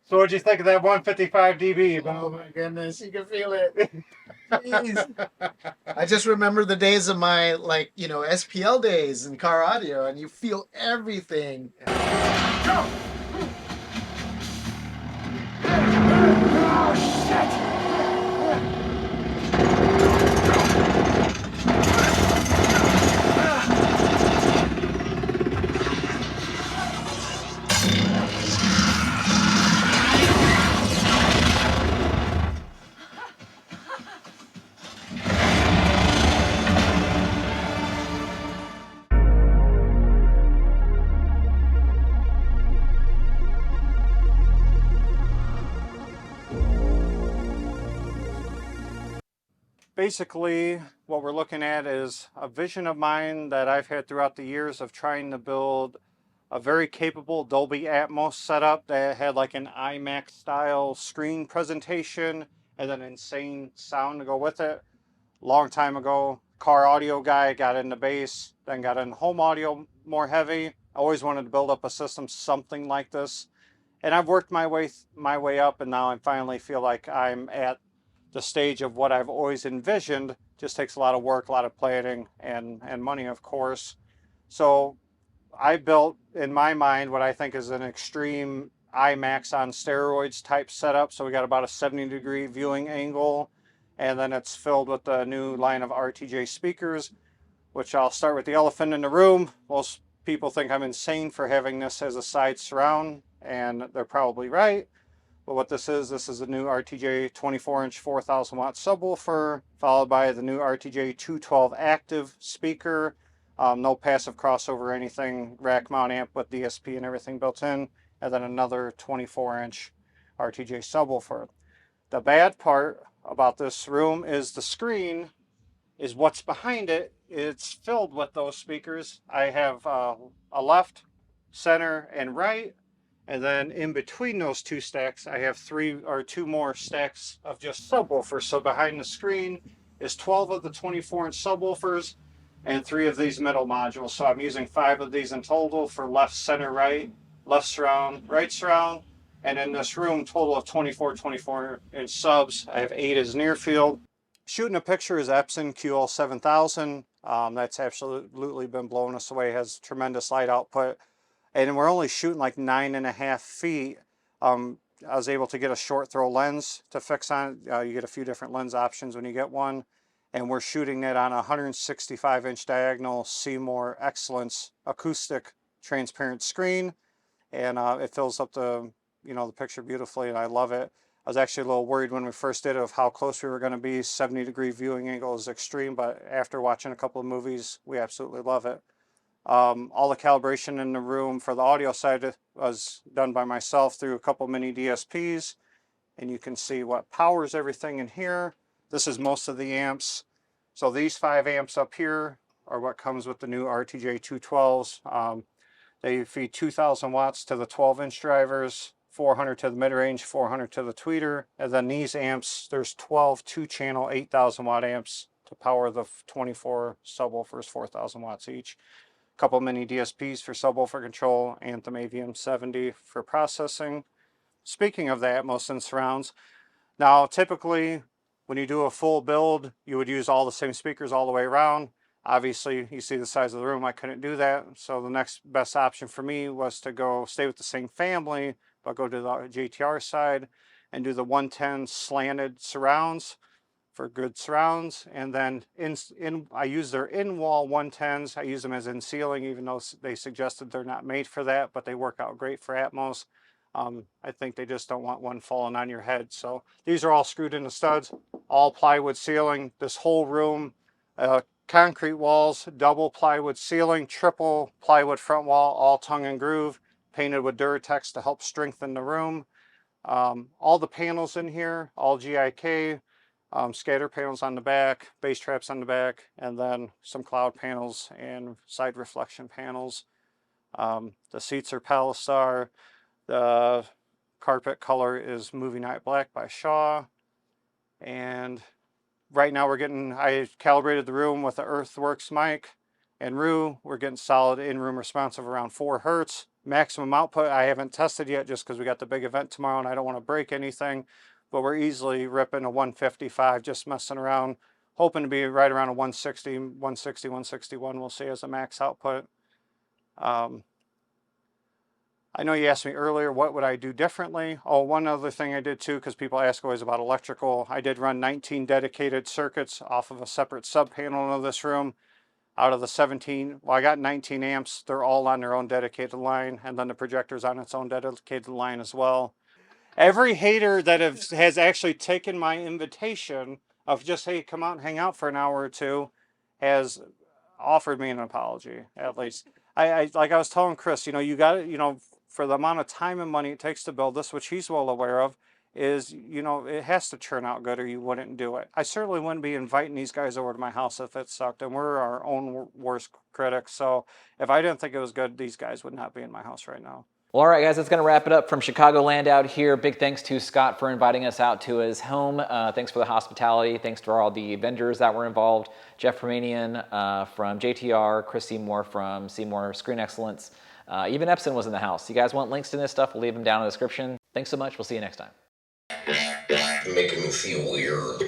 So what'd you think of that 155 dB? Oh my goodness, you can feel it. Jeez. I just remember the days of my, like, SPL days in car audio, and you feel everything. Go! Basically, what we're looking at is a vision of mine that I've had throughout the years of trying to build a very capable Dolby Atmos setup that had like an IMAX style screen presentation and then insane sound to go with it. Long time ago, car audio guy, got into bass, then got into home audio more heavy. I always wanted to build up a system something like this. And I've worked my way up, and now I finally feel like I'm at the stage of what I've always envisioned. Just takes a lot of work, a lot of planning, and money, of course. So I built, in my mind, what I think is an extreme IMAX on steroids type setup. So we got about a 70-degree viewing angle, and then it's filled with the new line of RTJ speakers, which I'll start with the elephant in the room. Most people think I'm insane for having this as a side surround, and they're probably right. But what this is a new RTJ 24-inch 4,000 watt subwoofer, followed by the new RTJ 212 active speaker. No passive crossover or anything, rack mount amp with DSP and everything built in, and then another 24-inch RTJ subwoofer. The bad part about this room is the screen is what's behind it. It's filled with those speakers. I have a left, center, and right. And then in between those two stacks, I have two more stacks of just subwoofers. So behind the screen is 12 of the 24-inch subwoofers and 3 of these middle modules. So I'm using 5 of these in total for left, center, right, left surround, right surround. And in this room, total of 24-inch subs. I have 8 as near field. Shooting a picture is Epson QL7000. That's absolutely been blowing us away. Has tremendous light output. And we're only shooting like 9.5 feet. I was able to get a short throw lens to fix on. You get a few different lens options when you get one. And we're shooting it on a 165-inch diagonal Seymour Excellence acoustic transparent screen. And it fills up the picture beautifully, and I love it. I was actually a little worried when we first did it of how close we were going to be. 70-degree viewing angle is extreme, but after watching a couple of movies, we absolutely love it. All the calibration in the room for the audio side was done by myself through a couple mini DSPs, and you can see what powers everything in here. This is most of the amps. So these 5 amps up here are what comes with the new RTJ 212s. They feed 2,000 watts to the 12-inch drivers, 400 to the mid-range, 400 to the tweeter, and then these amps, there's 12 2-channel 8,000 watt amps to power the 24 subwoofers, 4,000 watts each. A couple mini DSPs for subwoofer control, Anthem AVM 70 for processing. Speaking of the Atmos and surrounds, now typically when you do a full build, you would use all the same speakers all the way around. Obviously, you see the size of the room, I couldn't do that. So the next best option for me was to stay with the same family, but go to the JTR side and do the 110 slanted surrounds for good surrounds. And then I use their in-wall 110s. I use them as in ceiling, even though they suggested they're not made for that, but they work out great for Atmos. I think they just don't want one falling on your head. So these are all screwed into studs, all plywood ceiling. This whole room, concrete walls, double plywood ceiling, triple plywood front wall, all tongue and groove, painted with Duratex to help strengthen the room. All the panels in here, all GIK, scatter panels on the back, bass traps on the back, and then some cloud panels and side reflection panels. The seats are Palistar. The carpet color is Movie Night Black by Shaw. And right now I calibrated the room with the Earthworks mic and Rue. We're getting solid in-room response of around 4 hertz. maximum output. I haven't tested yet just because we got the big event tomorrow and I don't want to break anything, but we're easily ripping a 155, just messing around, hoping to be right around a 160, 160, 161. We'll see as a max output. I know you asked me earlier, what would I do differently? Oh, one other thing I did too, because people ask always about electrical, I did run 19 dedicated circuits off of a separate sub panel in this room. Out of the 17, well, I got 19 amps. They're all on their own dedicated line, and then the projector's on its own dedicated line as well. Every hater that has actually taken my invitation of just, hey, come out and hang out for an hour or two, has offered me an apology, at least. I like I was telling Chris, you got it, for the amount of time and money it takes to build this, which he's well aware of, is, it has to turn out good or you wouldn't do it. I certainly wouldn't be inviting these guys over to my house if it sucked, and we're our own worst critics. So if I didn't think it was good, these guys would not be in my house right now. Well, all right, guys, that's going to wrap it up from Chicagoland out here. Big thanks to Scott for inviting us out to his home. Thanks for the hospitality. Thanks to all the vendors that were involved. Jeff Romanian from JTR, Chris Seymour from Seymour Screen Excellence. Even Epson was in the house. You guys want links to this stuff, we'll leave them down in the description. Thanks so much. We'll see you next time. Making me feel weird.